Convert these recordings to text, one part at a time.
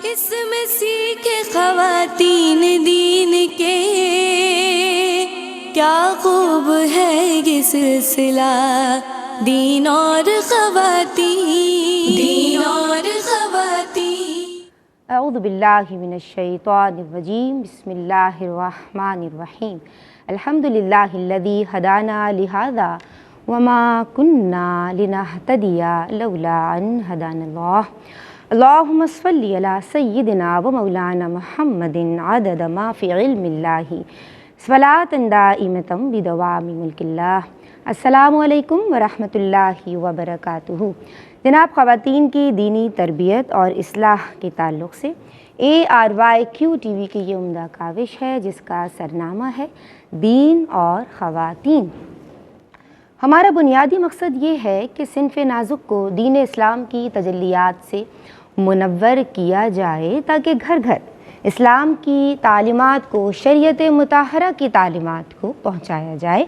اس میں سیکھے خواتین دین کے، کیا خوب ہے یہ سلسلہ دین اور خواتین، دین اور خواتین۔ اعوذ باللہ من الشیطان الرجیم، بسم اللہ الرحمن الرحیم۔ الحمدللہ الذی ہدانا لہذا وما کننا لنہتدی لولا ان ہدانا اللہ۔ اللہم صلی علی سیدنا و مولانا محمد عدد ما فی علم اللہ صلاۃ دائمۃ بدوام ملک اللہ۔ السلام علیکم ورحمۃ اللہ وبرکاتہ۔ جناب، خواتین کی دینی تربیت اور اصلاح کے تعلق سے ARYQ ٹی وی کی یہ عمدہ کاوش ہے جس کا سرنامہ ہے دین اور خواتین۔ ہمارا بنیادی مقصد یہ ہے کہ صنف نازک کو دین اسلام کی تجلیات سے منور کیا جائے تاکہ گھر گھر اسلام کی تعلیمات کو، شریعت مطہرہ کی تعلیمات کو پہنچایا جائے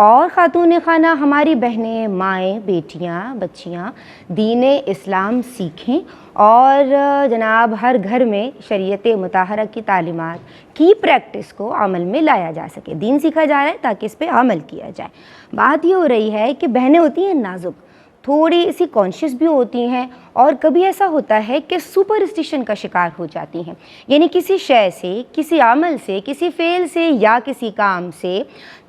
اور خاتون خانہ ہماری بہنیں، مائیں، بیٹیاں، بچیاں دین اسلام سیکھیں اور جناب ہر گھر میں شریعت مطہرہ کی تعلیمات کی پریکٹس کو عمل میں لایا جا سکے۔ دین سیکھا جا رہا ہے تاکہ اس پہ عمل کیا جائے۔ بات یہ ہو رہی ہے کہ بہنیں ہوتی ہیں نازک، تھوڑی سی کانشیس بھی ہوتی ہیں اور کبھی ایسا ہوتا ہے کہ سپرسٹیشن کا شکار ہو جاتی ہیں، یعنی کسی شے سے، کسی عمل سے، کسی فعل سے یا کسی کام سے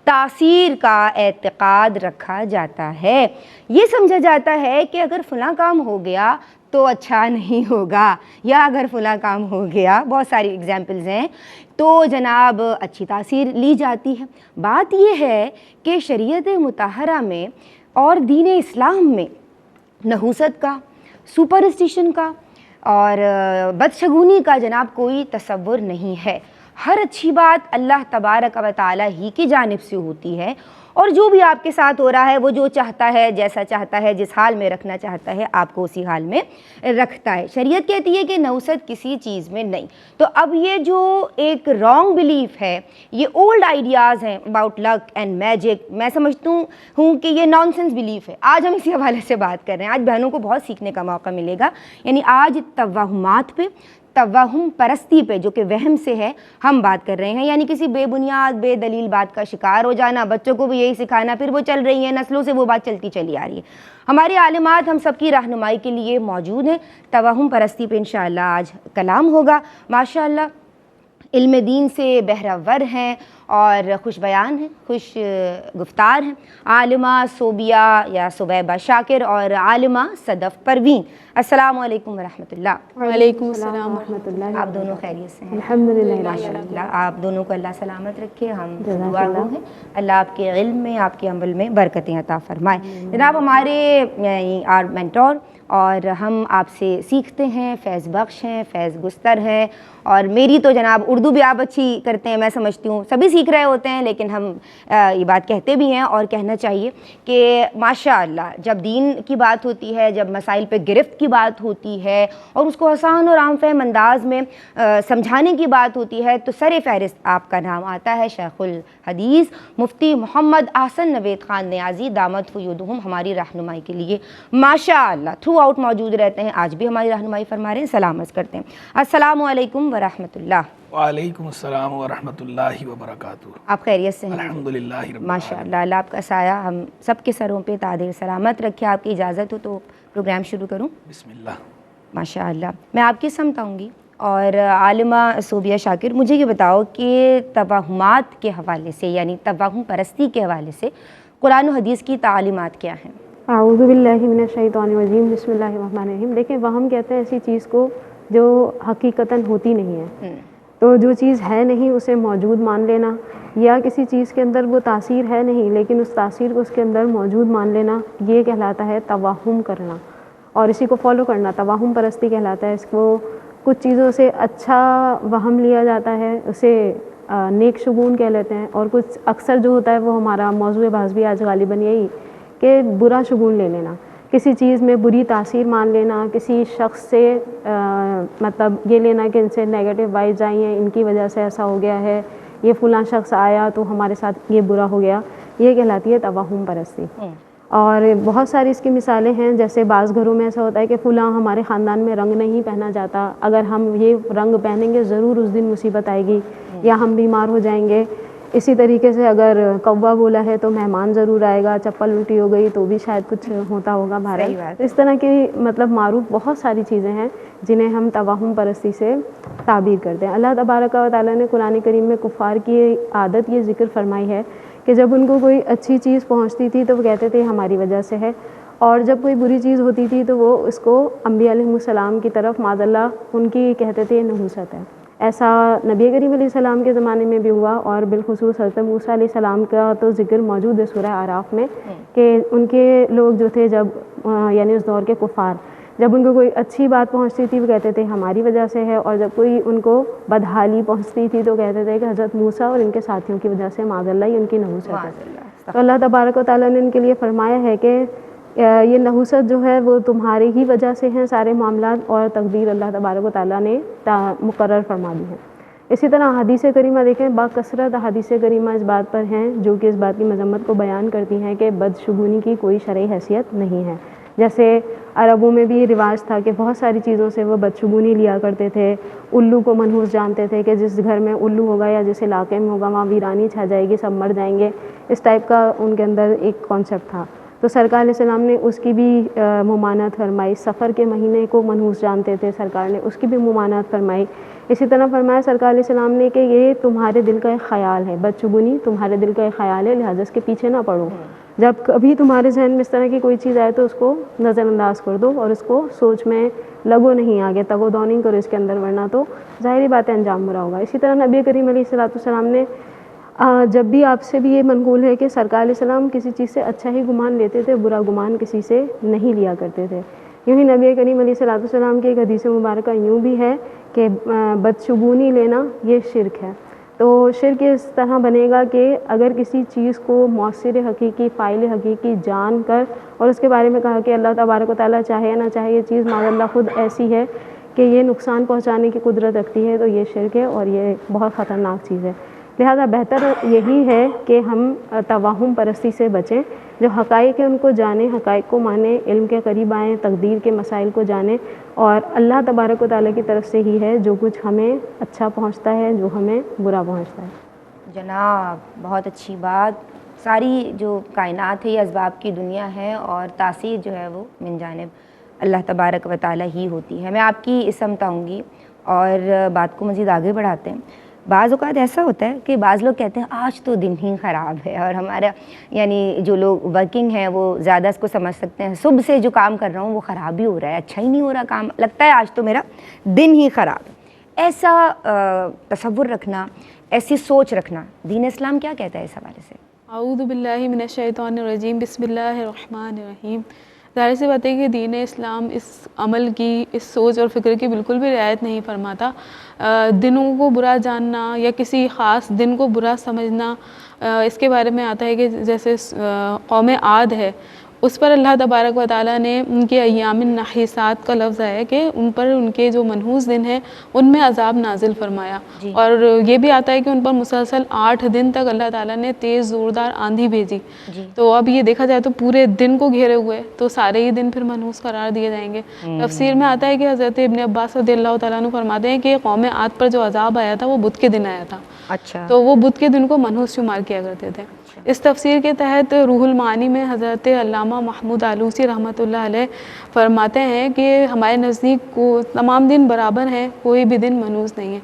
تاثیر کا اعتقاد رکھا جاتا ہے۔ یہ سمجھا جاتا ہے کہ اگر فلاں کام ہو گیا تو اچھا نہیں ہوگا، یا اگر فلاں کام ہو گیا، بہت ساری اگزامپلز ہیں، تو جناب اچھی تاثیر لی جاتی ہے۔ بات یہ ہے کہ شریعت مطہرہ میں اور دین اسلام میں نحوست کا، سپرسٹیشن کا اور بدشگونی کا جناب کوئی تصور نہیں ہے۔ ہر اچھی بات اللہ تبارک و تعالی ہی کی جانب سے ہوتی ہے، اور جو بھی آپ کے ساتھ ہو رہا ہے وہ جو چاہتا ہے، جیسا چاہتا ہے، جس حال میں رکھنا چاہتا ہے آپ کو اسی حال میں رکھتا ہے۔ شریعت کہتی ہے کہ نوست کسی چیز میں نہیں۔ تو اب یہ جو ایک رانگ بلیف ہے، یہ اولڈ آئیڈیاز ہیں اباؤٹ لک اینڈ میجک، میں سمجھتا ہوں کہ یہ نان سینس بلیف ہے۔ آج ہم اسی حوالے سے بات کر رہے ہیں۔ آج بہنوں کو بہت سیکھنے کا موقع ملے گا، یعنی آج توہمات پہ، توہم پرستی پہ جو کہ وہم سے ہے، ہم بات کر رہے ہیں، یعنی کسی بے بنیاد بے دلیل بات کا شکار ہو جانا، بچوں کو بھی یہی سکھانا، پھر وہ چل رہی ہیں نسلوں سے وہ بات چلتی چلی آ رہی ہے۔ ہماری عالمات ہم سب کی رہنمائی کے لیے موجود ہیں۔ توہم پرستی پہ انشاءاللہ آج کلام ہوگا۔ ماشاءاللہ علم دین سے بہرہ ہیں اور خوش بیان ہیں، خوش گفتار ہیں عالمہ صوبیہ یا صبیبہ شاکر اور عالمہ صدف پروین۔ السلام علیکم ورحمۃ اللہ۔ وعلیکم السلام ورحمۃ اللہ۔ آپ دونوں خیریت سے ہیں؟ الحمدللہ ماشاءاللہ، آپ دونوں کو اللہ سلامت رکھے۔ ہم دعا گو ہیں اللہ آپ کے علم میں، آپ کے عمل میں برکتیں عطا فرمائے۔ جناب ہمارے مینٹور اور ہم آپ سے سیکھتے ہیں، فیض بخش ہیں، فیض گستر ہیں، اور میری تو جناب اردو بھی آپ اچھی کرتے ہیں، میں سمجھتی ہوں سبھی سیکھ رہے ہوتے ہیں، لیکن ہم یہ بات کہتے بھی ہیں اور کہنا چاہیے کہ ماشاءاللہ جب دین کی بات ہوتی ہے، جب مسائل پہ گرفت کی بات ہوتی ہے اور اس کو آسان اور عام فہم انداز میں سمجھانے کی بات ہوتی ہے تو سر فہرست آپ کا نام آتا ہے شیخ الحدیث مفتی محمد احسن نوید خان نیازی دامت فیودہم، ہماری رہنمائی کے لیے ماشاءاللہ تھرو آؤٹ موجود رہتے ہیں۔ آج بھی ہماری رہنمائی فرما رہے ہیں، سلام عرض کرتے ہیں۔ السلام علیکم ورحمۃ اللہ۔ وعلیکم السلام ورحمۃ اللہ وبرکاتہ۔ آپ خیریت سے ہیں؟ الحمدللہ رب ماشاءاللہ، اللہ آپ کا سایہ ہم سب کے سروں پہ تاج سلامت رکھے۔ آپ کی اجازت ہو تو پروگرام شروع کروں؟ بسم اللہ۔ ماشاءاللہ، میں آپ کی سمت آؤں گی اور عالمہ صوبیہ شاکر مجھے یہ بتاؤ کہ توہمات کے حوالے سے، یعنی توہم پرستی کے حوالے سے قرآن و حدیث کی تعلیمات کیا ہیں؟ اعوذ باللہ من الشیطان الرجیم، بسم اللہ الرحمن الرحیم۔ دیکھیں، وہم کہتے ہیں ایسی چیز کو جو حقیقتاً ہوتی نہیں ہے، تو جو چیز ہے نہیں اسے موجود مان لینا، یا کسی چیز کے اندر وہ تاثیر ہے نہیں لیکن اس تاثیر کو اس کے اندر موجود مان لینا، یہ کہلاتا ہے توہم کرنا، اور اسی کو فالو کرنا توہم پرستی کہلاتا ہے۔ اس کو کچھ چیزوں سے اچھا وہم لیا جاتا ہے، اسے نیک شگون کہہ لیتے ہیں، اور کچھ اکثر جو ہوتا ہے وہ ہمارا موضوع بحث بھی آج غالباً یہی کہ برا شگون لے لینا، کسی چیز میں بری تاثیر مان لینا، کسی شخص سے مطلب یہ لینا کہ ان سے نیگیٹو وائبز آئی ہیں، ان کی وجہ سے ایسا ہو گیا ہے، یہ فلاں شخص آیا تو ہمارے ساتھ یہ برا ہو گیا، یہ کہلاتی ہے توہم پرستی۔ اور بہت ساری اس کی مثالیں ہیں. جیسے بعض گھروں میں ایسا ہوتا ہے کہ فلاں ہمارے خاندان میں رنگ نہیں پہنا جاتا, اگر ہم یہ رنگ پہنیں گے ضرور اس دن مصیبت آئے گی یا ہم بیمار ہو جائیں گے. اسی طریقے سے اگر کوا بولا ہے تو مہمان ضرور آئے گا, چپل الٹی ہو گئی تو بھی شاید کچھ ہوتا ہوگا بہرحال. اس طرح کی مطلب معروف بہت ساری چیزیں ہیں جنہیں ہم توہم پرستی سے تعبیر کرتے ہیں. اللہ تبارک و تعالیٰ نے قرآن کریم میں کفار کی عادت یہ ذکر فرمائی ہے کہ جب ان کو کوئی اچھی چیز پہنچتی تھی تو وہ کہتے تھے ہماری وجہ سے ہے, اور جب کوئی بری چیز ہوتی تھی تو وہ اس کو انبیاء علیہ السلام کی طرف معاذ اللہ ان کی کہتے تھے نحوست ہے. ایسا نبی کریم علیہ السلام کے زمانے میں بھی ہوا, اور بالخصوص حضرت موسیٰ علیہ السلام کا تو ذکر موجود ہے سورہ اعراف میں کہ ان کے لوگ جو تھے جب یعنی اس دور کے کفار جب ان کو کوئی اچھی بات پہنچتی تھی وہ کہتے تھے ہماری وجہ سے ہے, اور جب کوئی ان کو بدحالی پہنچتی تھی تو کہتے تھے کہ حضرت موسیٰ اور ان کے ساتھیوں کی وجہ سے معاذ اللہ یہ ان کی نحوست ہے. تو اللہ تبارک و تعالیٰ نے ان کے لیے فرمایا ہے کہ یہ نحوست جو ہے وہ تمہاری ہی وجہ سے ہیں سارے معاملات, اور تقدیر اللہ تبارک و تعالیٰ نے مقرر فرما دی ہے. اسی طرح حدیث کریمہ دیکھیں, باکثرت حدیث کریمہ اس بات پر ہیں جو کہ اس بات کی مذمت کو بیان کرتی ہیں کہ بدشگونی کی کوئی شرعی حیثیت نہیں ہے. جیسے عربوں میں بھی یہ رواج تھا کہ بہت ساری چیزوں سے وہ بدشگونی لیا کرتے تھے. الو کو منحوس جانتے تھے کہ جس گھر میں الو ہوگا یا جس علاقے میں ہوگا وہاں ویرانی چھا جائے گی, سب مر جائیں گے, اس ٹائپ کا ان کے اندر ایک کانسیپٹ تھا. تو سرکار علیہ السلام نے اس کی بھی ممانعت فرمائی. سفر کے مہینے کو منحوس جانتے تھے, سرکار نے اس کی بھی ممانعت فرمائی. اسی طرح فرمایا سرکار علیہ السلام نے کہ یہ تمہارے دل کا ایک خیال ہے, بدشگونی تمہارے دل کا ایک خیال ہے, لہٰذا اس کے پیچھے نہ پڑو. جب کبھی تمہارے ذہن میں اس طرح کی کوئی چیز آئے تو اس کو نظر انداز کر دو اور اس کو سوچ میں لگو نہیں, آگے تگو دو نہیں کرو اس کے اندر, ورنہ تو ظاہری بات ہے انجام برا ہوگا. اسی طرح نبی کریم علیہ السلام نے جب بھی آپ سے بھی یہ منقول ہے کہ سرکار علیہ السلام کسی چیز سے اچھا ہی گمان لیتے تھے, برا گمان کسی سے نہیں لیا کرتے تھے. یوں ہی نبی کریم علیہ السلام کی ایک حدیث مبارکہ یوں بھی ہے کہ بدشگونی لینا یہ شرک ہے. تو شرک اس طرح بنے گا کہ اگر کسی چیز کو مؤثر حقیقی, فاعل حقیقی جان کر اور اس کے بارے میں کہا کہ اللہ تبارک و تعالیٰ چاہے یا نہ چاہے یہ چیز معاذ اللہ خود ایسی ہے کہ یہ نقصان پہنچانے کی قدرت رکھتی ہے, تو یہ شرک ہے اور یہ بہت خطرناک چیز ہے. لہذا بہتر یہی ہے کہ ہم توہم پرستی سے بچیں, جو حقائق ہیں ان کو جانیں, حقائق کو مانیں, علم کے قریب آئیں, تقدیر کے مسائل کو جانیں, اور اللہ تبارک و تعالیٰ کی طرف سے ہی ہے جو کچھ ہمیں اچھا پہنچتا ہے, جو ہمیں برا پہنچتا ہے. جناب بہت اچھی بات. ساری جو کائنات ہے یہ اسباب کی دنیا ہے, اور تاثیر جو ہے وہ من جانب اللہ تبارک و تعالیٰ ہی ہوتی ہے. میں آپ کی سمت آؤں گی اور بات کو مزید آگے بڑھاتے ہیں. بعض اوقات ایسا ہوتا ہے کہ بعض لوگ کہتے ہیں آج تو دن ہی خراب ہے, اور ہمارا یعنی جو لوگ ورکنگ ہیں وہ زیادہ اس کو سمجھ سکتے ہیں, صبح سے جو کام کر رہا ہوں وہ خراب ہی ہو رہا ہے, اچھا ہی نہیں ہو رہا کام, لگتا ہے آج تو میرا دن ہی خراب ہے. ایسا تصور رکھنا, ایسی سوچ رکھنا, دین اسلام کیا کہتا ہے اس حوالے سے؟ اعوذ باللہ من الشیطان الرجیم, بسم اللہ الرحمن الرحیم. ظاہر سی بات ہے کہ دین اسلام اس عمل کی, اس سوچ اور فکر کی بالکل بھی رعایت نہیں فرماتا. دنوں کو برا جاننا یا کسی خاص دن کو برا سمجھنا, اس کے بارے میں آتا ہے کہ جیسے قوم عاد ہے, اس پر اللہ تبارک و تعالیٰ نے ان کے ایام النحیسات کا لفظ ہے کہ ان پر ان کے جو منحوس دن ہیں ان میں عذاب نازل فرمایا. اور یہ بھی آتا ہے کہ ان پر مسلسل 8 دن تک اللہ تعالیٰ نے تیز زوردار آندھی بھیجی. تو اب یہ دیکھا جائے تو پورے دن کو گھیرے ہوئے, تو سارے ہی دن پھر منحوس قرار دیے جائیں گے. تفسیر میں آتا ہے کہ حضرت ابن عباس رضی اللہ تعالیٰ عنہ فرماتے ہیں کہ قوم عاد پر جو عذاب آیا تھا وہ بدھ کے دن آیا تھا. اچھا, تو وہ بدھ کے دن کو منحوس شمار کیا کرتے تھے. اس تفسیر کے تحت روح المعانی میں حضرت علامہ محمود آلوسی رحمۃ اللہ علیہ فرماتے ہیں کہ ہمارے نزدیک کو تمام دن برابر ہیں, کوئی بھی دن منحوس نہیں ہے.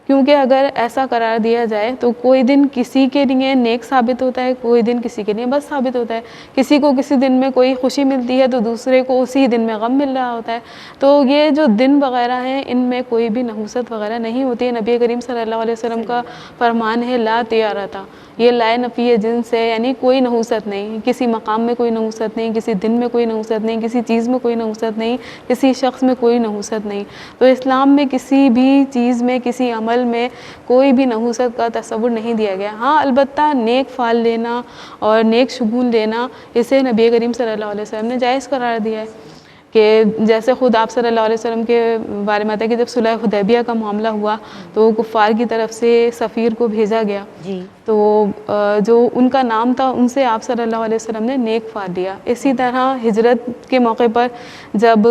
کیونکہ اگر ایسا قرار دیا جائے تو کوئی دن کسی کے لیے نیک ثابت ہوتا ہے, کوئی دن کسی کے لیے بد ثابت ہوتا ہے. کسی کو کسی دن میں کوئی خوشی ملتی ہے تو دوسرے کو اسی دن میں غم مل رہا ہوتا ہے. تو یہ جو دن وغیرہ ہیں ان میں کوئی بھی نحوست وغیرہ نہیں ہوتی ہے. نبی کریم صلی اللہ علیہ وسلم کا فرمان ہے لا طیارۃ, یہ لائے نفی جنس ہے, یعنی کوئی نحوست نہیں, کسی مقام میں کوئی نحوست نہیں, کسی دن میں کوئی نحوست نہیں, کسی چیز میں کوئی نحوست نہیں, کسی شخص میں کوئی نحوست نہیں. تو اسلام میں کسی بھی چیز میں, کسی عمل میں کوئی بھی نحوست کا تصور نہیں دیا گیا. ہاں البتہ نیک فعل لینا اور نیک شگون لینا اسے نبی کریم صلی اللہ علیہ وسلم نے جائز قرار دیا ہے کہ جیسے خود آپ صلی اللہ علیہ وسلم کے بارے میں آتا ہے کہ جب صلح حدیبیہ کا معاملہ ہوا تو کفار کی طرف سے سفیر کو بھیجا گیا، جی تو جو ان کا نام تھا ان سے آپ صلی اللہ علیہ وسلم نے نیک فال لیا۔ اسی طرح ہجرت کے موقع پر جب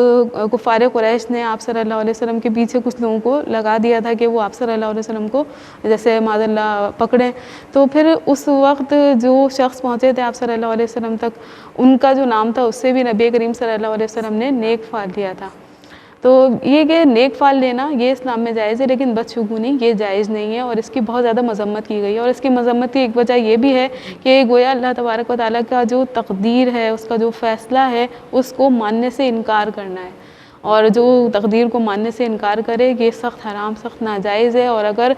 کفار قریش نے آپ صلی اللہ علیہ وسلم کے پیچھے کچھ لوگوں کو لگا دیا تھا کہ وہ آپ صلی اللہ علیہ وسلم کو جیسے معاذ اللہ پکڑیں، تو پھر اس وقت جو شخص پہنچے تھے آپ صلی اللہ علیہ وسلم تک، ان کا جو نام تھا اس سے بھی نبی کریم صلی اللہ علیہ وسلم نے نیک فال لیا تھا۔ تو یہ کہ نیک فال لینا یہ اسلام میں جائز ہے، لیکن بدشگونی یہ جائز نہیں ہے، اور اس کی بہت زیادہ مذمت کی گئی ہے۔ اور اس کی مذمت کی ایک وجہ یہ بھی ہے کہ گویا اللہ تبارک و تعالیٰ کا جو تقدیر ہے، اس کا جو فیصلہ ہے، اس کو ماننے سے انکار کرنا ہے، اور جو تقدیر کو ماننے سے انکار کرے یہ سخت حرام، سخت ناجائز ہے۔ اور اگر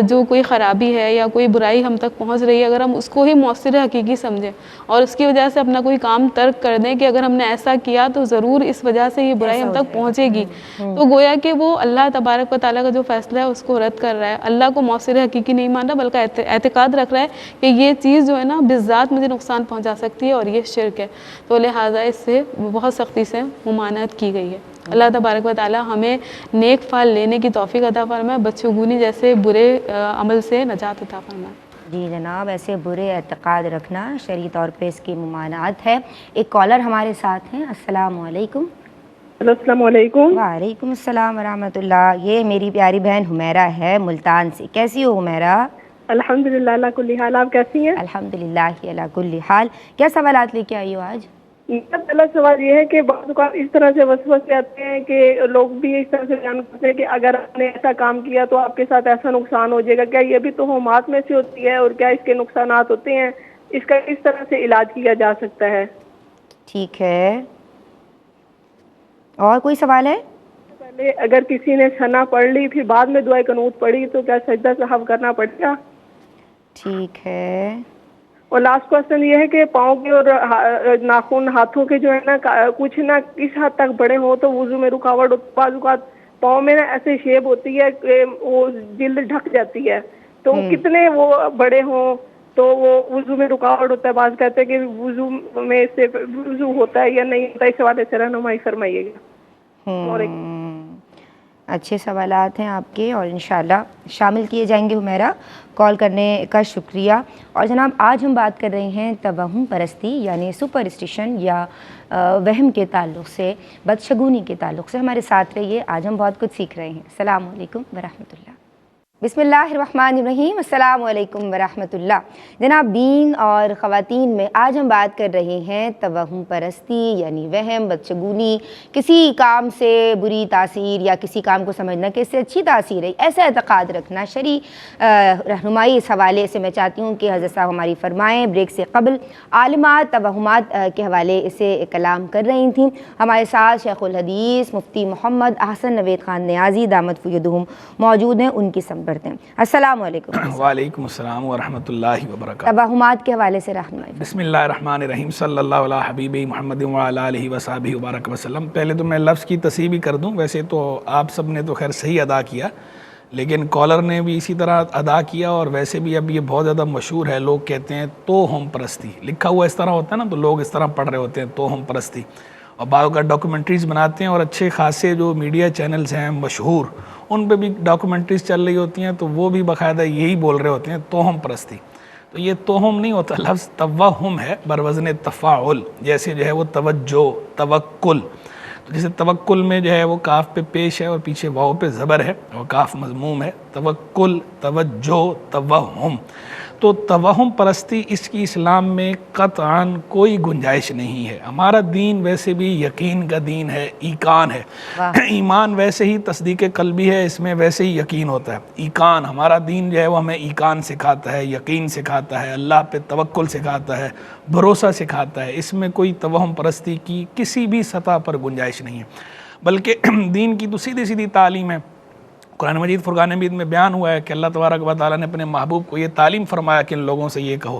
جو کوئی خرابی ہے یا کوئی برائی ہم تک پہنچ رہی ہے، اگر ہم اس کو ہی مؤثر حقیقی سمجھیں اور اس کی وجہ سے اپنا کوئی کام ترک کر دیں کہ اگر ہم نے ایسا کیا تو ضرور اس وجہ سے یہ برائی ہم تک پہنچے گی، تو گویا کہ وہ اللہ تبارک و تعالیٰ کا جو فیصلہ ہے اس کو رد کر رہا ہے، اللہ کو مؤثر حقیقی نہیں مان رہا، بلکہ اعتقاد رکھ رہا ہے کہ یہ چیز جو ہے نا بالذات مجھے نقصان پہنچا سکتی ہے اور یہ شرک ہے۔ تو لہٰذا اس سے بہت سختی سے ممانعت کی گئی ہے۔ اللہ تبارک و تعالیٰ ہمیں نیک فال لینے کی توفیق عطا فرمائے، بدشگونی جیسے برے عمل سے نجات عطا فرمائے۔ جی جناب، ایسے برے اعتقاد رکھنا شرعی طور پہ اس کی ممانعت ہے۔ ایک کالر ہمارے ساتھ ہیں، السلام علیکم۔ ہلو، السلام علیکم۔ وعلیکم السلام ورحمۃ اللہ۔ یہ میری پیاری بہن حمیرہ ہے ملتان سے۔ کیسی ہو حمیرہ؟ الحمدللہ اللہ کل حال، آپ کیسی ہیں؟ الحمدللہ علی کل حال۔ کیا سوالات لے کے آئی ہو آج؟ میرا پہلا سوال یہ ہے کہ بعض اوقات اس طرح سے وسوسے آتے ہیں کہ لوگ بھی اس طرح سے بیان کرتے ہیں کہ اگر آپ نے ایسا کام کیا تو آپ کے ساتھ ایسا نقصان ہو جائے گا، کیا یہ بھی توہمات میں سے ہوتی ہے اور کیا اس کے نقصانات ہوتے ہیں؟ اس کا کس طرح سے علاج کیا جا سکتا ہے؟ ٹھیک ہے، اور کوئی سوال ہے؟ پہلے اگر کسی نے ثنا پڑھ لی پھر بعد میں دعائے قنوت پڑھی تو کیا سجدہ سہو کرنا پڑے گا؟ ٹھیک ہے، اور لاسٹ کوشچن یہ ہے کہ پاؤں کے اور ناخن ہاتھوں کے جو ہے نا کچھ نہ کس حد تک بڑے ہوں تو وضو میں رکاوٹ، بعض اوقات پاؤں میں نا ایسے شیپ ہوتی ہے کہ وہ جلد ڈھک جاتی ہے، تو کتنے وہ بڑے ہوں تو وہ وضو میں رکاوٹ ہوتا ہے؟ بعض کہتے ہیں کہ وضو میں سے وضو ہوتا ہے یا نہیں ہوتا، اس حوالے سے رہنمائی فرمائیے گا۔ اور اچھے سوالات ہیں آپ کے اور انشاءاللہ شامل کیے جائیں گے حمیرہ، کال کرنے کا شکریہ۔ اور جناب آج ہم بات کر رہے ہیں توہم پرستی یعنی سپرسٹیشن یا وہم کے تعلق سے، بدشگونی کے تعلق سے۔ ہمارے ساتھ رہیے، آج ہم بہت کچھ سیکھ رہے ہیں۔ السلام علیکم ورحمۃ اللہ۔ بسم اللہ الرحمن الرحیم، السلام علیکم ورحمۃ اللہ۔ جناب دین اور خواتین میں آج ہم بات کر رہے ہیں توہم پرستی یعنی وہم، بدشگونی، کسی کام سے بری تاثیر یا کسی کام کو سمجھنا کہ اس سے اچھی تاثیر ہے، ایسا اعتقاد رکھنا۔ شرعی رہنمائی اس حوالے سے میں چاہتی ہوں کہ حضرت صاحب ہماری فرمائیں۔ بریک سے قبل عالمات توہمات کے حوالے سے کلام کر رہی تھیں۔ ہمارے ساتھ شیخ الحدیث مفتی محمد احسن نوید خان نیازی دامت فیضہم موجود ہیں، ان کی سمت کرتے ہیں۔ السلام علیکم۔ وعلیکم السلام ورحمۃ اللہ وبرکاتہ۔ توہمات کے حوالے سے رہنمائی۔ بسم اللہ الرحمن الرحیم، صلی اللہ علیہ حبیب محمد وعلی آلہ وصحبہ وبارک وسلم۔ پہلے تو میں لفظ کی تصحیح بھی کر دوں، ویسے تو آپ سب نے تو خیر صحیح ادا کیا، لیکن کالر نے بھی اسی طرح ادا کیا، اور ویسے بھی اب یہ بہت زیادہ مشہور ہے، لوگ کہتے ہیں توہم پرستی، لکھا ہوا اس طرح ہوتا ہے نا تو لوگ اس طرح پڑھ رہے ہوتے ہیں توہم پرستی، اور بعض کا ڈاکومنٹریز بناتے ہیں، اور اچھے خاصے جو میڈیا چینلز ہیں مشہور ان پہ بھی ڈاکومنٹریز چل رہی ہوتی ہیں تو وہ بھی باقاعدہ یہی بول رہے ہوتے ہیں توہم پرستی۔ تو یہ توہم نہیں ہوتا، لفظ توہم ہے بروزن تفاعل، جیسے جو ہے وہ توجہ، توکل، تو جیسے توکل میں جو ہے وہ کاف پہ پیش ہے اور پیچھے واو پہ زبر ہے اور کاف مضموم ہے، توکل، توجہ، توہم۔ تو توہم پرستی اس کی اسلام میں قطعاً کوئی گنجائش نہیں ہے۔ ہمارا دین ویسے بھی یقین کا دین ہے، ایقان ہے۔ ایمان ویسے ہی تصدیق قلبی ہے، اس میں ویسے ہی یقین ہوتا ہے۔ ایقان، ہمارا دین جو ہے وہ ہمیں ایقان سکھاتا ہے، یقین سکھاتا ہے، اللہ پہ توکل سکھاتا ہے، بھروسہ سکھاتا ہے۔ اس میں کوئی توہم پرستی کی کسی بھی سطح پر گنجائش نہیں ہے، بلکہ دین کی تو سیدھی سیدھی تعلیم ہے۔ قرآن مجید فرقان حمید میں بیان ہوا ہے کہ اللہ تبارک و تعالیٰ نے اپنے محبوب کو یہ تعلیم فرمایا کہ ان لوگوں سے یہ کہو،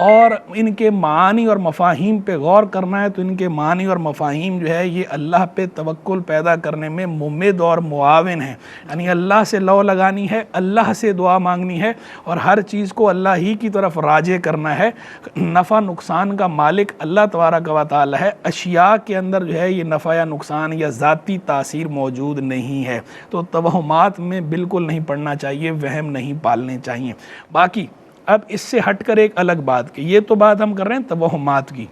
اور ان کے معانی اور مفاہیم پہ غور کرنا ہے تو ان کے معانی اور مفاہیم جو ہے یہ اللہ پہ توکل پیدا کرنے میں ممد اور معاون ہیں. یعنی اللہ سے لو لگانی ہے, اللہ سے دعا مانگنی ہے, اور ہر چیز کو اللہ ہی کی طرف راجع کرنا ہے. نفع نقصان کا مالک اللہ تبارک و تعالی ہے. اشیاء کے اندر جو ہے یہ نفع یا نقصان یا ذاتی تاثیر موجود نہیں ہے. تو توہمات میں بالکل نہیں پڑنا چاہیے, وہم نہیں پالنے چاہیے. باقی اب اس سے ہٹ کر ایک الگ بات کہ یہ تو بات ہم کر رہے ہیں توہمات کی,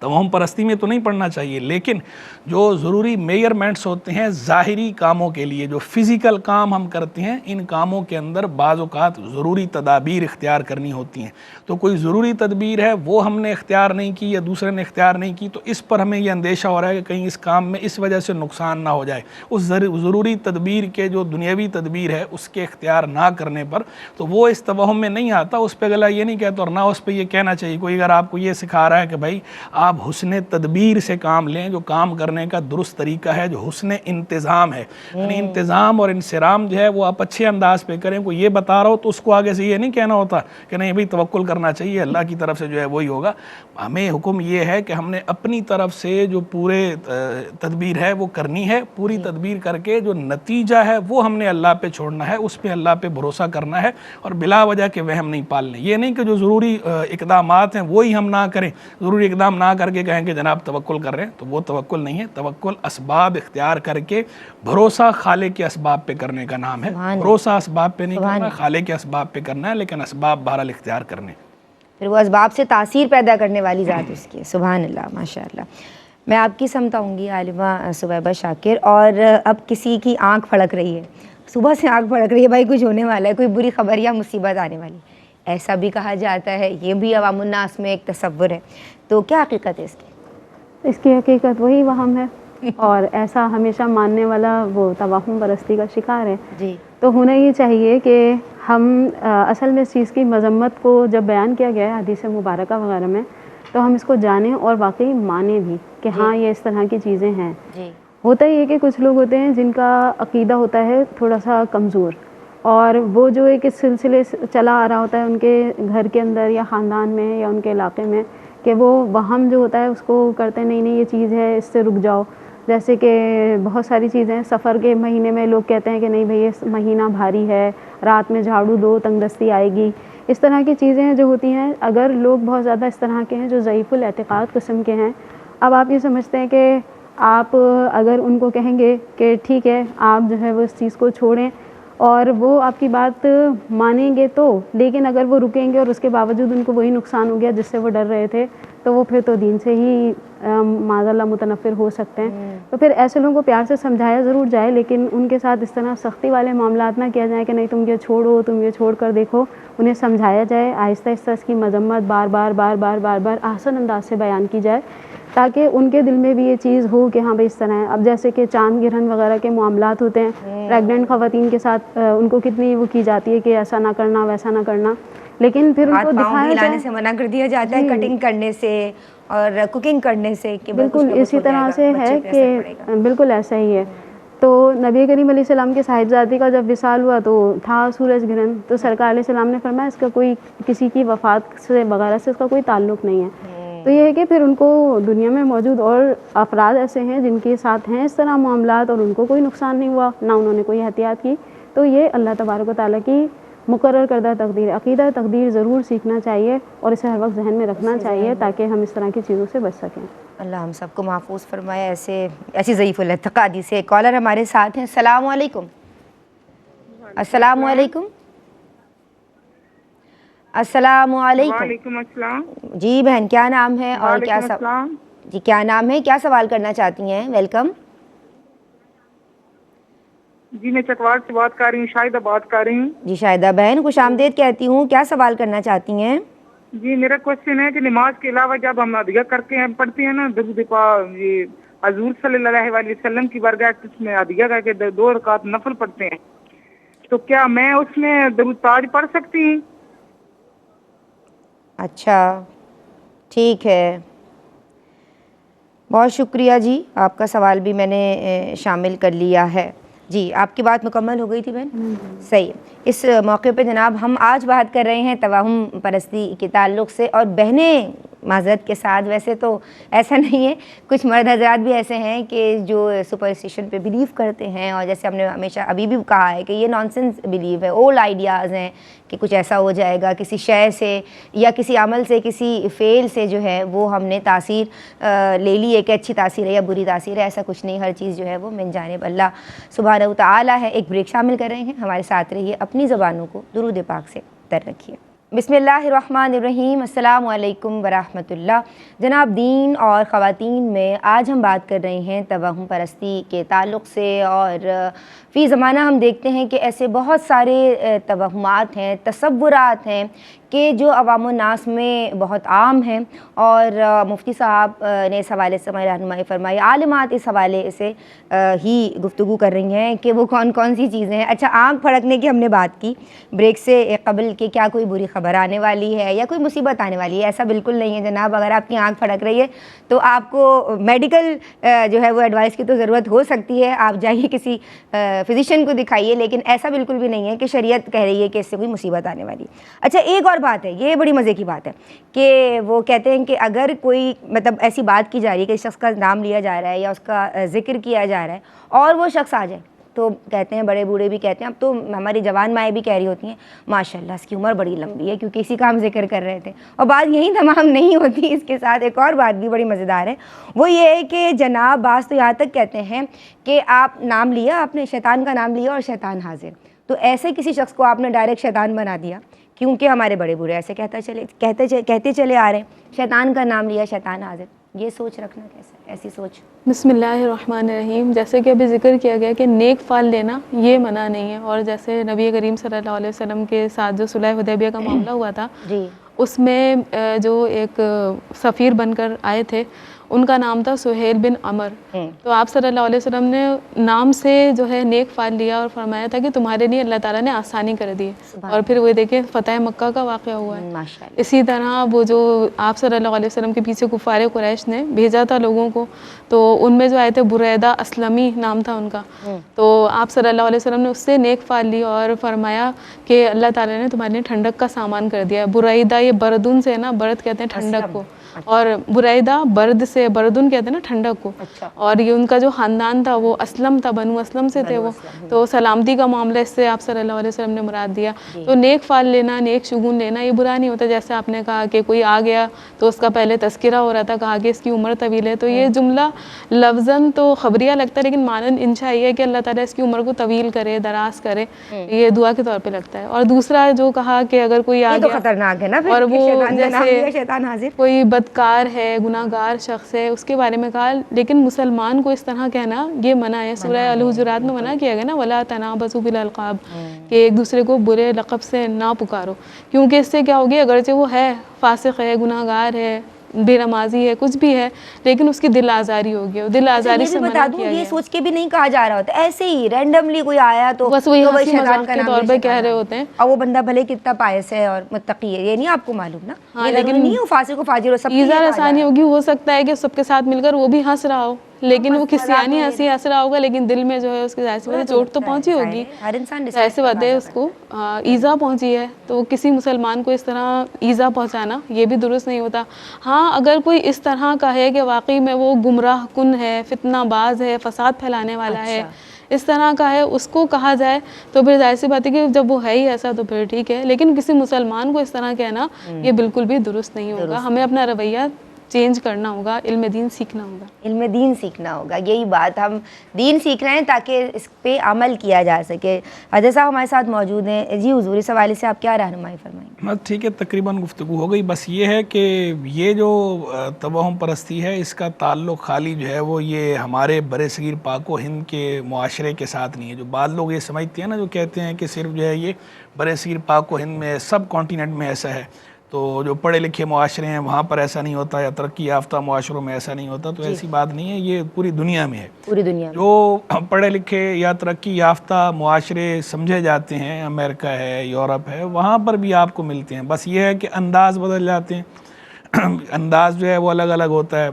توہم پرستی میں تو نہیں پڑھنا چاہیے, لیکن جو ضروری میجرمنٹس ہوتے ہیں ظاہری کاموں کے لیے, جو فزیکل کام ہم کرتے ہیں, ان کاموں کے اندر بعض اوقات ضروری تدابیر اختیار کرنی ہوتی ہیں. تو کوئی ضروری تدبیر ہے وہ ہم نے اختیار نہیں کی یا دوسرے نے اختیار نہیں کی, تو اس پر ہمیں یہ اندیشہ ہو رہا ہے کہ کہیں اس کام میں اس وجہ سے نقصان نہ ہو جائے. اس ضروری تدبیر کے جو دنیاوی تدبیر ہے اس کے اختیار نہ کرنے پر تو وہ اس توہم میں نہیں آتا. اس پہ گلا یہ نہیں کہتا, اور نہ اس پہ یہ کہنا چاہیے. کوئی اگر آپ کو یہ سکھا رہا ہے کہ بھائی آپ حسن تدبیر سے کام لیں, جو کام کرنے کا درست طریقہ ہے, جو حسن انتظام ہے, یعنی انتظام اور انصرام جو ہے وہ آپ اچھے انداز پہ کریں. کوئی یہ بتا رہا ہو تو اس کو آگے سے یہ نہیں کہنا ہوتا کہ نہیں بھائی توکل کرنا چاہیے, اللہ کی طرف سے جو ہے وہی ہوگا. ہمیں حکم یہ ہے کہ ہم نے اپنی طرف سے جو پورے تدبیر ہے وہ کرنی ہے, پوری تدبیر کر کے جو نتیجہ ہے وہ ہم نے اللہ پہ چھوڑنا ہے, اس پہ اللہ پہ بھروسہ کرنا ہے, اور بلا وجہ کے وہم نہیں پالنے. یہ نہیں کہ جو ضروری اقدامات ہیں وہی ہم نہ کریں, ضروری اقدام نہ کر کے کہیں کہ جناب توکل کر رہے ہیں, تو وہ توکل نہیں ہے. توکل اسباب اختیار کر کے بھروسہ خالق کے اسباب پہ کرنے کا نام ہے. بھروسہ اسباب پہ نہیں کرنا, خالق کے اسباب پہ کرنا ہے, لیکن اسباب بہرحال اختیار کرنے. پھر وہ اسباب سے تاثیر پیدا کرنے والی ذات اس کی. سبحان اللہ, ماشاء اللہ. میں آپ کی سمت آؤں گی عالمہ ثویبہ شاکر. اور اب کسی کی آنکھ پھڑک رہی ہے, صبح سے آنکھ پھڑک رہی ہے, بھائی کچھ ہونے والا ہے, کوئی بری خبر یا مصیبت آنے والی, ایسا بھی کہا جاتا ہے, یہ بھی عوام الناس میں ایک تصور ہے. تو کیا حقیقت ہے اس کی؟ اس کی حقیقت وہی وہم ہے, اور ایسا ہمیشہ ماننے والا وہ توہم پرستی کا شکار ہے. جی. تو ہونا یہ چاہیے کہ ہم اصل میں اس چیز کی مذمت کو جب بیان کیا گیا ہے حدیث مبارکہ وغیرہ میں, تو ہم اس کو جانیں اور واقعی مانیں بھی کہ ہاں یہ اس طرح کی چیزیں ہیں. جی. ہوتا ہی ہے کہ کچھ لوگ ہوتے ہیں جن کا عقیدہ ہوتا ہے تھوڑا سا کمزور, اور وہ جو ایک سلسلے چلا آ رہا ہوتا ہے ان کے گھر کے اندر یا خاندان میں یا ان کے علاقے میں, کہ وہ وہم جو ہوتا ہے اس کو کرتے ہیں نہیں نہیں یہ چیز ہے اس سے رک جاؤ. جیسے کہ بہت ساری چیزیں, سفر کے مہینے میں لوگ کہتے ہیں کہ نہیں بھئی یہ مہینہ بھاری ہے, رات میں جھاڑو دو تنگ دستی آئے گی. اس طرح کی چیزیں جو ہوتی ہیں, اگر لوگ بہت زیادہ اس طرح کے ہیں جو ضعیف الاعتقاد قسم کے ہیں, اب آپ یہ سمجھتے ہیں کہ آپ اگر ان کو کہیں گے کہ ٹھیک ہے آپ جو ہے وہ اس چیز کو چھوڑیں, اور وہ آپ کی بات مانیں گے تو, لیکن اگر وہ رکیں گے اور اس کے باوجود ان کو وہی نقصان ہو گیا جس سے وہ ڈر رہے تھے, تو وہ پھر تو دین سے ہی معاذ اللہ متنفر ہو سکتے ہیں. تو پھر ایسے لوگوں کو پیار سے سمجھایا ضرور جائے, لیکن ان کے ساتھ اس طرح سختی والے معاملات نہ کیا جائیں کہ نہیں تم یہ چھوڑو, تم یہ چھوڑ کر دیکھو. انہیں سمجھایا جائے, آہستہ آہستہ اس کی مذمت بار بار بار بار بار بار احسن انداز سے بیان کی جائے, تاکہ ان کے دل میں بھی یہ چیز ہو کہ ہاں بھائی اس طرح ہے. اب جیسے کہ چاند گرہن وغیرہ کے معاملات ہوتے ہیں, پریگننٹ خواتین کے ساتھ ان کو کتنی وہ کی جاتی ہے کہ ایسا نہ کرنا ویسا نہ کرنا, لیکن پھر ان کو دکھایا جائے سے منع کر دیا جاتا ہے, کٹنگ کرنے سے اور کوکنگ کرنے سے, کہ بالکل اسی طرح سے ہے کہ بالکل ایسا ہی ہے. تو نبی کریم علیہ السلام کے صاحبزادی کا جب وصال ہوا تو تھا سورج گرہن, تو سرکار علیہ السلام نے فرمایا اس کا کوئی کسی کی وفات سے وغیرہ سے اس کا کوئی تعلق نہیں ہے. تو یہ ہے کہ پھر ان کو دنیا میں موجود اور افراد ایسے ہیں جن کے ساتھ ہیں اس طرح معاملات, اور ان کو کوئی نقصان نہیں ہوا, نہ انہوں نے کوئی احتیاط کی. تو یہ اللہ تبارک و تعالیٰ کی مقرر کردہ تقدیر, عقیدہ تقدیر ضرور سیکھنا چاہیے اور اسے ہر وقت ذہن میں رکھنا چاہیے, تاکہ ہم اس طرح کی چیزوں سے بچ سکیں. اللہ ہم سب کو محفوظ فرمائے ایسی ضعیف الاعتقادی سے. کالر ہمارے ساتھ ہیں. السلام علیکم. السلام علیکم. السلام علیکم. وعلیکم السلام. جی بہن, کیا نام ہے اور کیا جی کیا نام ہے, کیا سوال کرنا چاہتی ہیں؟ ویلکم. جی میں چکوال سے بات کر رہی ہوں, شاہدہ بات کر رہی ہوں. جی شاہدہ بہن, خوش آمدید کہتی ہوں. کیا سوال کرنا چاہتی ہیں؟ جی میرا کوشچن ہے کہ نماز کے علاوہ جب ہم ادعیہ کرتے ہیں پڑھتے ہیں نا, درود پاک یہ حضور صلی اللہ علیہ وسلم کی بارگاہ میں ادعیہ کر کے 2 رکعت نفل پڑھتے ہیں, تو کیا میں اس میں درود پاک پڑھ سکتی ہوں؟ اچھا ٹھیک ہے, بہت شکریہ جی, آپ کا سوال بھی میں نے شامل کر لیا ہے. جی آپ کی بات مکمل ہو گئی تھی بہن؟ صحیح. اس موقع پہ جناب ہم آج بات کر رہے ہیں توہم پرستی کے تعلق سے، اور بہنیں معذرت کے ساتھ، ویسے تو ایسا نہیں ہے، کچھ مرد حضرات بھی ایسے ہیں کہ جو سپرسٹیشن پہ بلیو کرتے ہیں، اور جیسے ہم نے ہمیشہ ابھی بھی کہا ہے کہ یہ نان سینس بلیو ہے، اولڈ آئیڈیاز ہیں کہ کچھ ایسا ہو جائے گا کسی شے سے یا کسی عمل سے، کسی فعل سے جو ہے وہ ہم نے تاثیر لے لی ہے کہ اچھی تاثیر ہے یا بری تاثیر ہے. ایسا کچھ نہیں، ہر چیز جو ہے وہ من جانب اللہ سبحانہ و تعالی ہے. ایک بریک شامل کر رہے ہیں، ہمارے ساتھ رہیے، اپنی زبانوں کو درود پاک سے تر رکھیے. بسم اللہ الرحمن الرحیم. السلام علیکم ورحمۃ اللہ. جناب دین اور خواتین میں آج ہم بات کر رہے ہیں توہم پرستی کے تعلق سے، اور فی زمانہ ہم دیکھتے ہیں کہ ایسے بہت سارے توہمات ہیں، تصورات ہیں کہ جو عوام الناس میں بہت عام ہیں، اور مفتی صاحب نے اس حوالے سے ہماری رہنمائی فرمائی، عالمات اس حوالے سے ہی گفتگو کر رہی ہیں کہ وہ کون کون سی چیزیں ہیں. اچھا، آنکھ پھڑکنے کی ہم نے بات کی بریک سے قبل کہ کیا کوئی بری خبر آنے والی ہے یا کوئی مصیبت آنے والی ہے. ایسا بالکل نہیں ہے جناب. اگر آپ کی آنکھ پھڑک رہی ہے تو آپ کو میڈیکل جو ہے وہ ایڈوائس کی تو ضرورت ہو سکتی ہے، آپ جائیے کسی فزیشین کو دکھائیے، لیکن ایسا بالکل بھی نہیں ہے کہ شریعت کہہ رہی ہے کہ اس سے کوئی مصیبت آنے والی. اچھا، ایک اور بات ہے، یہ بڑی مزے کی بات ہے کہ وہ کہتے ہیں کہ اگر کوئی مطلب ایسی بات کی جا رہی ہے کہ اس شخص کا نام لیا جا رہا ہے یا اس کا ذکر کیا جا رہا ہے اور وہ شخص آ جائے، تو کہتے ہیں بڑے بوڑھے بھی کہتے ہیں، اب تو ہماری جوان مائیں بھی کہہ رہی ہوتی ہیں ماشاءاللہ اس کی عمر بڑی لمبی ہے، کیونکہ اسی کا ہم ذکر کر رہے تھے. اور بات یہی تمام نہیں ہوتی، اس کے ساتھ ایک اور بات بھی بڑی مزیدار ہے، وہ یہ ہے کہ جناب بعض تو یہاں تک کہتے ہیں کہ آپ نام لیا، آپ نے شیطان کا نام لیا اور شیطان حاضر. تو ایسے کسی شخص کو آپ نے ڈائریکٹ شیطان بنا دیا، کیونکہ ہمارے بڑے بوڑھے ایسے کہتے چلے آ رہے ہیں، شیطان کا نام لیا شیطان حاضر. یہ سوچ رکھنا کیسا ہے، ایسی سوچ؟ بسم اللہ الرحمن الرحیم. جیسے کہ ابھی ذکر کیا گیا کہ نیک فال لینا یہ منع نہیں ہے، اور جیسے نبی کریم صلی اللہ علیہ وسلم کے ساتھ جو صلح حدیبیہ کا معاملہ ہوا تھا، جی، اس میں جو ایک سفیر بن کر آئے تھے ان کا نام تھا سہیل بن عمر. تو آپ صلی اللہ علیہ وسلم نے نام سے جو ہے نیک فال لیا اور فرمایا تھا کہ تمہارے لیے اللہ تعالیٰ نے آسانی کر دی. اور پھر وہ دیکھیں فتح مکہ کا واقعہ ہوا ہے. اسی طرح وہ جو آپ صلی اللہ علیہ وسلم کے پیچھے کفار قریش نے بھیجا تھا لوگوں کو، تو ان میں جو آئے تھے بریدہ اسلمی نام تھا ان کا، تو آپ صلی اللہ علیہ وسلم نے اس سے نیک فال لی اور فرمایا کہ اللہ تعالیٰ نے تمہارے لیے ٹھنڈک کا سامان کر دیا ہے. بریدہ یہ بردن سے نا، برد کہتے ہیں ٹھنڈک کو، اور بریدہ برد سے، بردن کہتے ہیں نا ٹھنڈک کو. اور یہ ان کا جو خاندان تھا وہ اسلم تھا، بنو اسلم سے تھے وہ، تو سلامتی کا معاملہ اس سے آپ صلی اللہ علیہ وسلم نے مراد دیا. تو نیک فال لینا، نیک شگون لینا یہ برا نہیں ہوتا. جیسے آپ نے کہا کہ کوئی آ گیا تو اس کا پہلے تذکرہ ہو رہا تھا، کہا کہ اس کی عمر طویل ہے، تو یہ جملہ لفظاً تو خبریہ لگتا ہے، لیکن معناً انشاء یہ ہے کہ اللہ تعالیٰ اس کی عمر کو طویل کرے، دراز کرے، یہ دعا کے طور پہ لگتا ہے. اور دوسرا جو کہا کہ اگر کوئی آ گیا خطرناک ہے نا، اور وہ جیسے شیطان حاضر، کوئی بدکار ہے، گناہ گار شخص ہے، اس کے بارے میں کہا، لیکن مسلمان کو اس طرح کہنا یہ منع ہے. سورہ الحجرات میں منع کیا گیا نا، وَلَا تَنَابَزُوا بِالْأَلْقَابِ، کہ ایک دوسرے کو برے لقب سے نہ پکارو، کیونکہ اس سے کیا ہوگی، اگرچہ وہ ہے فاسق ہے، گناہ گار ہے، بے نمازی ہے، کچھ بھی ہے، لیکن اس کی دل آزاری ہوگی، اور دل آزاری سے منع کیا گیا. یہ سوچ کے بھی نہیں کہا جا رہا ہوتا، ایسے ہی رینڈملی کوئی آیا تو بس وہی ہنسی مذاق کے طور پہ کہہ رہے ہوتے ہیں، اور وہ بندہ بھلے کتنا پائس ہے اور متقی ہے، یہ نہیں آپ کو معلوم نا، لیکن نہیں وہ فاسق و فاجر، سب ایزا رسانی ہوگی. ہو سکتا ہے کہ سب کے ساتھ مل کر وہ بھی ہنس رہا ہو، لیکن وہ کسیانی ہنسی ہنس رہا ہوگا، لیکن دل میں جو ہے اس کی ظاہر سی بات ہے چوٹ تو پہنچی ہوگی، ہر انسان ایسے بات ہے، اس کو ایزا پہنچی ہے. تو کسی مسلمان کو اس طرح ایزا پہنچانا یہ بھی درست نہیں ہوتا. ہاں اگر کوئی اس طرح کا ہے کہ واقعی میں وہ گمراہ کن ہے، فتنہ باز ہے، فساد پھیلانے والا ہے، اس طرح کا ہے، اس کو کہا جائے تو پھر ظاہر سی بات ہے کہ جب وہ ہے ہی ایسا تو پھر ٹھیک ہے. لیکن کسی مسلمان کو اس طرح کہنا یہ بالکل بھی درست نہیں ہوگا. ہمیں اپنا رویہ چینج کرنا ہوگا، علم دین سیکھنا ہوگا، علم دین سیکھنا ہوگا. یہی بات، ہم دین سیکھ رہے ہیں تاکہ اس پہ عمل کیا جا سکے. حضرت صاحب ہمارے ساتھ موجود ہیں. جی حضور، اس حوالے سے آپ کیا رہنمائی فرمائیں گے؟ بس ٹھیک ہے، تقریباً گفتگو ہو گئی. بس یہ ہے کہ یہ جو توہم پرستی ہے اس کا تعلق خالی جو ہے وہ یہ ہمارے برِ صغیر پاک و ہند کے معاشرے کے ساتھ نہیں ہے. جو بعض لوگ یہ سمجھتے ہیں نا، جو کہتے ہیں کہ صرف جو ہے یہ برِ صغیر پاک و ہند میں، سب کانٹیننٹ میں ایسا ہے، تو جو پڑھے لکھے معاشرے ہیں وہاں پر ایسا نہیں ہوتا، یا ترقی یافتہ معاشروں میں ایسا نہیں ہوتا. تو ایسی بات نہیں ہے، یہ پوری دنیا میں ہے. پوری دنیا جو پڑھے لکھے یا ترقی یافتہ معاشرے سمجھے جاتے ہیں، امریکہ ہے، یورپ ہے، وہاں پر بھی آپ کو ملتے ہیں. بس یہ ہے کہ انداز بدل جاتے ہیں، انداز جو ہے وہ الگ الگ ہوتا ہے.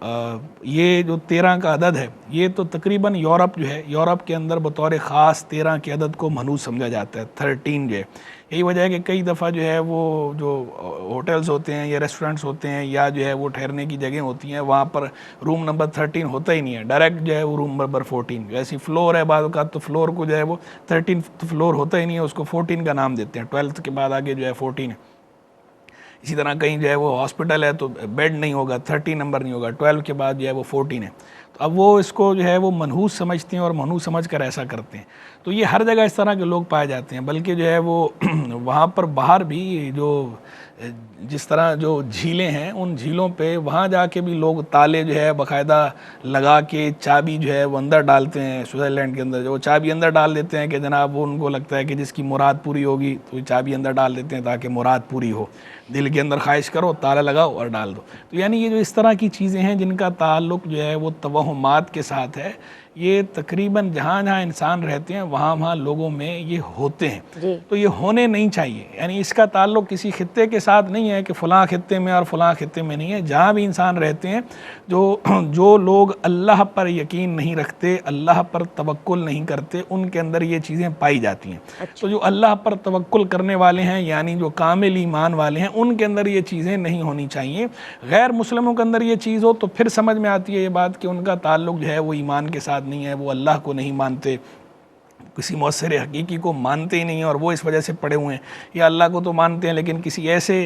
یہ جو 13 کا عدد ہے یہ تو تقریباً یورپ جو ہے، یورپ کے اندر بطور خاص 13 کے عدد کو منحوس سمجھا جاتا ہے، 13 جو ہے. یہی وجہ ہے کہ کئی دفعہ جو ہے وہ جو ہوٹلز ہوتے ہیں یا ریسٹورنٹس ہوتے ہیں یا جو ہے وہ ٹھہرنے کی جگہیں ہوتی ہیں وہاں پر روم نمبر 13 ہوتا ہی نہیں ہے، ڈائریکٹ جو ہے وہ روم نمبر 14. ایسی فلور ہے بعض اوقات تو فلور کو جو ہے وہ 13 فلور ہوتا ہی نہیں ہے، اس کو 14 کا نام دیتے ہیں، 12 کے بعد آگے جو ہے 14 ہے. اسی طرح کہیں جو ہے وہ ہاسپٹل ہے تو بیڈ نہیں ہوگا، 13 نمبر نہیں ہوگا، 12 کے بعد جو ہے وہ 14 ہے. تو اب وہ اس کو جو ہے وہ منحوس سمجھتے ہیں اور منحوس سمجھ کر ایسا کرتے ہیں. تو یہ ہر جگہ اس طرح کے لوگ پائے جاتے ہیں، بلکہ جو ہے وہ وہاں پر باہر بھی جو جس طرح جو جھیلیں ہیں ان جھیلوں پہ وہاں جا کے بھی لوگ تالے جو ہے باقاعدہ لگا کے چابی جو ہے وہ اندر ڈالتے ہیں. سوئٹزرلینڈ کے اندر جو چابی اندر ڈال دیتے ہیں کہ جناب وہ ان کو لگتا ہے کہ جس کی مراد پوری ہوگی تو چابی اندر ڈال دیتے ہیں تاکہ مراد پوری ہو. دل کے اندر خواہش کرو، تالا لگاؤ اور ڈال دو. تو یعنی یہ جو اس طرح کی چیزیں ہیں جن کا تعلق جو ہے وہ توہمات کے ساتھ ہے، یہ تقریباً جہاں جہاں انسان رہتے ہیں وہاں وہاں لوگوں میں یہ ہوتے ہیں. تو یہ ہونے نہیں چاہیے. یعنی اس کا تعلق کسی خطے کے ساتھ نہیں ہے کہ فلاں خطے میں اور فلاں خطے میں نہیں ہے. جہاں بھی انسان رہتے ہیں جو لوگ اللہ پر یقین نہیں رکھتے، اللہ پر توکل نہیں کرتے، ان کے اندر یہ چیزیں پائی جاتی ہیں. تو جو اللہ پر توکل کرنے والے ہیں یعنی جو کامل ایمان والے ہیں ان کے اندر یہ چیزیں نہیں ہونی چاہیے. غیر مسلموں کے اندر یہ چیز ہو تو پھر سمجھ میں آتی ہے یہ بات کہ ان کا تعلق جو ہے وہ ایمان کے ساتھ نہیں ہے، وہ اللہ کو نہیں مانتے، کسی مؤثر حقیقی کو مانتے ہی نہیں ہیں اور وہ اس وجہ سے پڑے ہوئے ہیں، یا اللہ کو تو مانتے ہیں لیکن کسی ایسے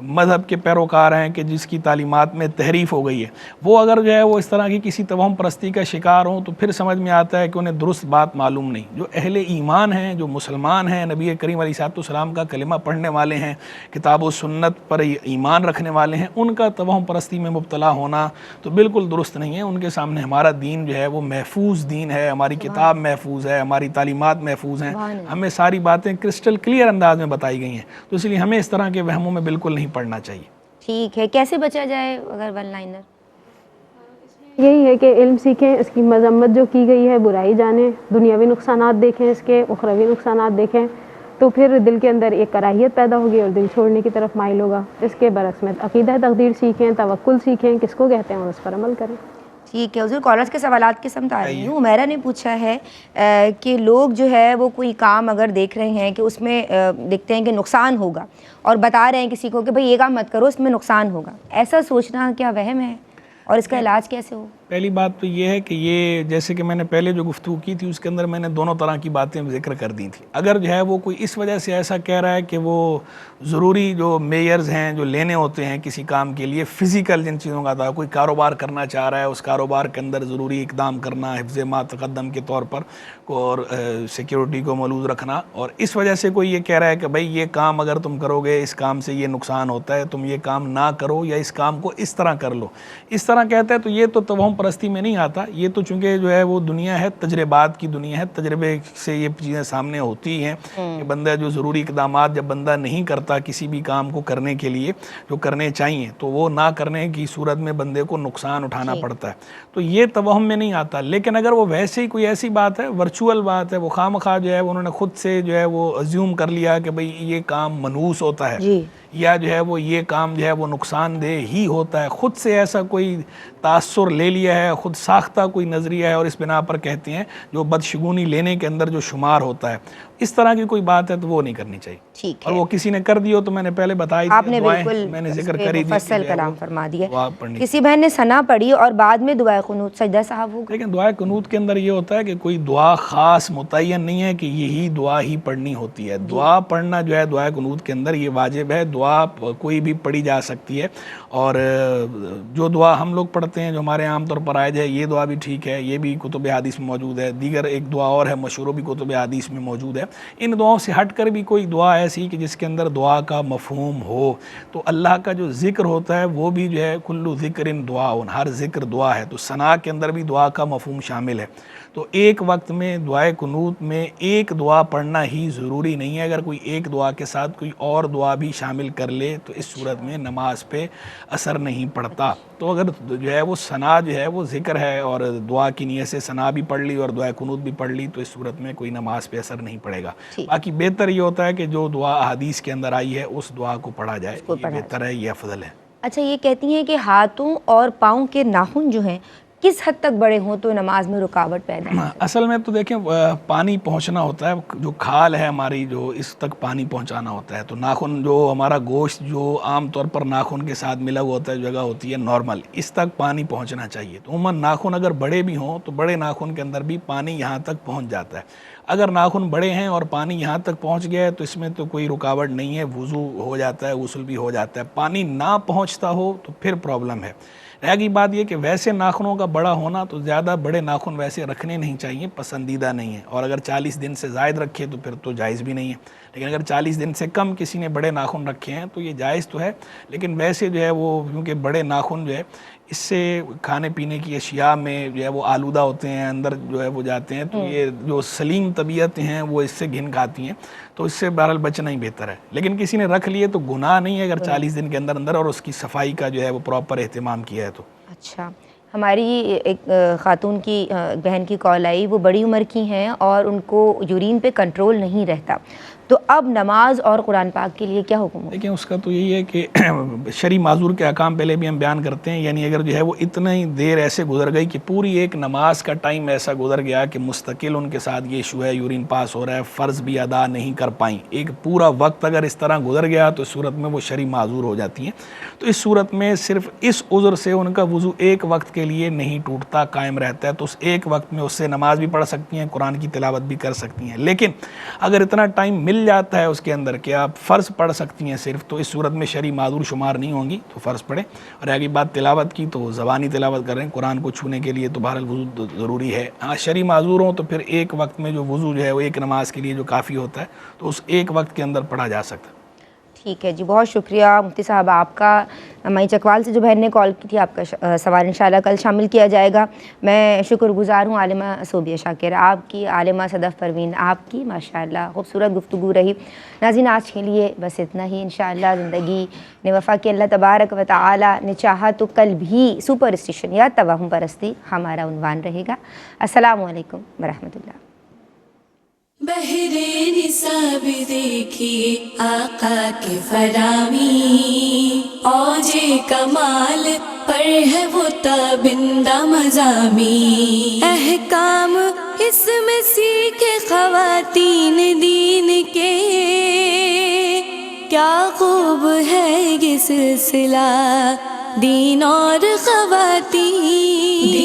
مذہب کے پیروکار ہیں کہ جس کی تعلیمات میں تحریف ہو گئی ہے. وہ اگر جو ہے وہ اس طرح کی کسی توہم پرستی کا شکار ہوں تو پھر سمجھ میں آتا ہے کہ انہیں درست بات معلوم نہیں. جو اہل ایمان ہیں، جو مسلمان ہیں، نبی کریم علیہ الصلوۃ والسلام کا کلمہ پڑھنے والے ہیں، کتاب و سنت پر ایمان رکھنے والے ہیں، ان کا توہم پرستی میں مبتلا ہونا تو بالکل درست نہیں ہے. ان کے سامنے ہمارا دین جو ہے وہ محفوظ دین ہے، ہماری کتاب محفوظ ہے، ہماری تعلیمات محفوظ ہیں، ہمیں ساری باتیں کرسٹل کلیئر انداز میں بتائی گئی ہیں. تو اس لیے ہمیں اس طرح کے وہموں میں بالکل نہیں پڑنا چاہیے. ٹھیک ہے، کیسے بچا جائے اگر ون لائنر؟ یہی ہے کہ علم سیکھیں، اس کی مذمت جو کی گئی ہے برائی جانیں، دنیاوی نقصانات دیکھیں، اس کے اخروی نقصانات دیکھیں، تو پھر دل کے اندر ایک کراہیت پیدا ہوگی اور دل چھوڑنے کی طرف مائل ہوگا. اس کے برعکس میں عقیدہ تقدیر سیکھیں، توکل سیکھیں، کس کو کہتے ہیں اور اس پر عمل کریں. ٹھیک ہے حضور، کالرز کے سوالات کی سمت آ رہی ہوں. عمیرہ نے پوچھا ہے کہ لوگ جو ہے وہ کوئی کام اگر دیکھ رہے ہیں کہ اس میں دیکھتے ہیں کہ نقصان ہوگا اور بتا رہے ہیں کسی کو کہ بھئی یہ کام مت کرو اس میں نقصان ہوگا، ایسا سوچنا کیا وہم ہے اور اس کا علاج کیسے ہو؟ پہلی بات تو یہ ہے کہ یہ جیسے کہ میں نے پہلے جو گفتگو کی تھی اس کے اندر میں نے دونوں طرح کی باتیں ذکر کر دی تھی. اگر جو ہے وہ کوئی اس وجہ سے ایسا کہہ رہا ہے کہ وہ ضروری جو میئرز ہیں جو لینے ہوتے ہیں کسی کام کے لیے، فزیکل جن چیزوں کا تھا، کوئی کاروبار کرنا چاہ رہا ہے، اس کاروبار کے اندر ضروری اقدام کرنا، حفظ ما تقدم کے طور پر اور سیکیورٹی کو ملحوظ رکھنا، اور اس وجہ سے کوئی یہ کہہ رہا ہے کہ بھائی یہ کام اگر تم کرو گے اس کام سے یہ نقصان ہوتا ہے، تم یہ کام نہ کرو یا اس کام کو اس طرح کر لو، اس طرح کہتا ہے تو یہ تو توہم پرستی میں نہیں آتا. یہ تو چونکہ جو ہے وہ دنیا ہے، تجربات کی دنیا ہے، تجربے سے یہ چیزیں سامنے ہوتی ہیں کہ بندہ جو ضروری اقدامات جب بندہ نہیں کرتا کسی بھی کام کو کرنے کے لیے جو کرنے چاہیے تو وہ نہ کرنے کی صورت میں بندے کو نقصان اٹھانا پڑتا ہے. تو یہ توہم میں نہیں آتا. لیکن اگر وہ ویسے ہی کوئی ایسی بات ہے، ورچوئل بات ہے، وہ خواہ جو ہے انہوں نے خود سے جو ہے وہ ازیوم کر لیا کہ بھئی یہ کام منحوس ہوتا ہے یا جو ہے وہ یہ کام جو ہے وہ نقصان دہ ہی ہوتا ہے، خود سے ایسا کوئی تاثر لے لیا ہے، خود ساختہ کوئی نظریہ ہے اور اس بنا پر کہتے ہیں جو بدشگونی لینے کے اندر جو شمار ہوتا ہے، اس طرح کی کوئی بات ہے تو وہ نہیں کرنی چاہیے. ٹھیک ہے، اور وہ کسی نے کر دی ہو تو میں نے پہلے بتائی آپ نے بالکل میں نے ذکر کری تھی مفصل کلام فرما دیا. کسی بہن نے ثنا پڑھی اور بعد میں دعائے قنوت سجدہ صاحب ہو. لیکن دعائے قنوت کے اندر یہ ہوتا ہے کہ کوئی دعا خاص متعین نہیں ہے کہ یہی دعا ہی پڑھنی ہوتی ہے. دعا پڑھنا جو ہے دعائے قنوت کے اندر یہ واجب ہے. دعا کوئی بھی پڑھی جا سکتی ہے اور جو دعا ہم لوگ پڑھتے ہیں جو ہمارے عام طور پر رائج ہے یہ دعا بھی ٹھیک ہے، یہ بھی کتب حدیث میں موجود ہے. دیگر ایک دعا اور ہے مشہور بھی کتب حدیث میں موجود ہے. ان دعاؤں سے ہٹ کر بھی کوئی دعا ایسی کہ جس کے اندر دعا کا مفہوم ہو تو اللہ کا جو ذکر ہوتا ہے وہ بھی جو ہے کلو ذکر دعا، ہر ذکر دعا ہے. تو ثنا کے اندر بھی دعا کا مفہوم شامل ہے. تو ایک وقت میں دعائے قنوت میں ایک دعا پڑھنا ہی ضروری نہیں ہے. اگر کوئی ایک دعا کے ساتھ کوئی اور دعا بھی شامل کر لے تو اس صورت میں نماز پہ اثر نہیں پڑتا. تو اگر جو ہے وہ ثنا جو ہے وہ ذکر ہے اور دعا کی نیت سے ثنا بھی پڑھ لی اور دعائے قنوت بھی پڑھ لی تو اس صورت میں کوئی نماز پہ اثر نہیں پڑے گا. باقی بہتر یہ ہوتا ہے کہ جو دعا احادیث کے اندر آئی ہے اس دعا کو پڑھا جائے، یہ بہتر ہے، یہ افضل ہے. اچھا یہ کہتی ہیں کہ ہاتھوں اور پاؤں کے ناخن جو ہیں کس حد تک بڑے ہوں تو نماز میں رکاوٹ پیدا ہے؟ اصل میں تو دیکھیں پانی پہنچنا ہوتا ہے، جو کھال ہے ہماری جو اس تک پانی پہنچانا ہوتا ہے، تو ناخن جو ہمارا گوشت جو عام طور پر ناخن کے ساتھ ملا ہوا ہوتا ہے جگہ ہوتی ہے نارمل، اس تک پانی پہنچنا چاہیے. تو عموماً ناخن اگر بڑے بھی ہوں تو بڑے ناخن کے اندر بھی پانی یہاں تک پہنچ جاتا ہے. اگر ناخن بڑے ہیں اور پانی یہاں تک پہنچ گیا ہے تو اس میں تو کوئی رکاوٹ نہیں ہے، وضو ہو جاتا ہے، غسل بھی ہو جاتا ہے. پانی نہ پہنچتا ہو تو پھر پرابلم ہے. رہ گئی بات یہ کہ ویسے ناخنوں کا بڑا ہونا تو زیادہ بڑے ناخن ویسے رکھنے نہیں چاہیے، پسندیدہ نہیں ہے. اور اگر 40 دن سے زائد رکھے تو پھر تو جائز بھی نہیں ہے. لیکن اگر 40 دن سے کم کسی نے بڑے ناخن رکھے ہیں تو یہ جائز تو ہے، لیکن ویسے جو ہے وہ کیونکہ بڑے ناخن جو ہے اس سے کھانے پینے کی اشیاء میں جو ہے وہ آلودہ ہوتے ہیں، اندر جو ہے وہ جاتے ہیں، تو یہ جو سلیم طبیعتیں ہیں وہ اس سے گھن کھاتی ہیں، تو اس سے بہرحال بچنا ہی بہتر ہے. لیکن کسی نے رکھ لیے تو گناہ نہیں ہے اگر 40 دن کے اندر اندر اور اس کی صفائی کا جو ہے وہ پراپر اہتمام کیا ہے تو. اچھا، ہماری ایک خاتون کی بہن کی کال آئی، وہ بڑی عمر کی ہیں اور ان کو یورین پہ کنٹرول نہیں رہتا، تو اب نماز اور قرآن پاک کے لیے کیا حکم ہوگا؟ دیکھیں اس کا تو یہی ہے کہ شرعی معذور کے احکام پہلے بھی ہم بیان کرتے ہیں. یعنی اگر جو ہے وہ اتنی دیر ایسے گزر گئی کہ پوری ایک نماز کا ٹائم ایسا گزر گیا کہ مستقل ان کے ساتھ یہ ایشو ہے، یورین پاس ہو رہا ہے، فرض بھی ادا نہیں کر پائیں، ایک پورا وقت اگر اس طرح گزر گیا تو اس صورت میں وہ شرعی معذور ہو جاتی ہیں. تو اس صورت میں صرف اس عذر سے ان کا وضو ایک وقت کے لیے نہیں ٹوٹتا، قائم رہتا ہے. تو اس ایک وقت میں اس سے نماز بھی پڑھ سکتی ہیں، قرآن کی تلاوت بھی کر سکتی ہیں. لیکن اگر اتنا ٹائم مل جاتا ہے اس کے اندر کہ آپ فرض پڑھ سکتی ہیں صرف، تو اس صورت میں شرعی معذور شمار نہیں ہوں گی، تو فرض پڑھیں. اور آگے بات تلاوت کی تو زبانی تلاوت کریں، قرآن کو چھونے کے لیے تو بہرحال وضو ضروری ہے. ہاں شرعی معذور ہوں تو پھر ایک وقت میں جو وضو جو ہے وہ ایک نماز کے لیے جو کافی ہوتا ہے تو اس ایک وقت کے اندر پڑھا جا سکتا ہے. ٹھیک ہے جی، بہت شکریہ مفتی صاحب آپ کا. مئی چکوال سے جو بہن نے کال کی تھی، آپ کا سوال انشاءاللہ کل شامل کیا جائے گا. میں شکر گزار ہوں عالمہ صوبیہ شاکر آپ کی، عالمہ صدف پروین آپ کی، ماشاءاللہ خوبصورت گفتگو رہی. ناظرین آج کے لیے بس اتنا ہی. انشاءاللہ زندگی نے وفا کی، اللہ تبارک و تعالی نے چاہا تو کل بھی سپر اسٹیشن یا توہم پرستی ہمارا عنوان رہے گا. السلام علیکم ورحمۃ اللہ. بہرے نصاب دیکھیے آقا کے فرامی، اوج کمال پر ہے وہ تابندہ مضامی. احکام اس میں سیکھے خواتین دین کے، کیا خوب ہے یہ سلسلہ دین اور خواتین.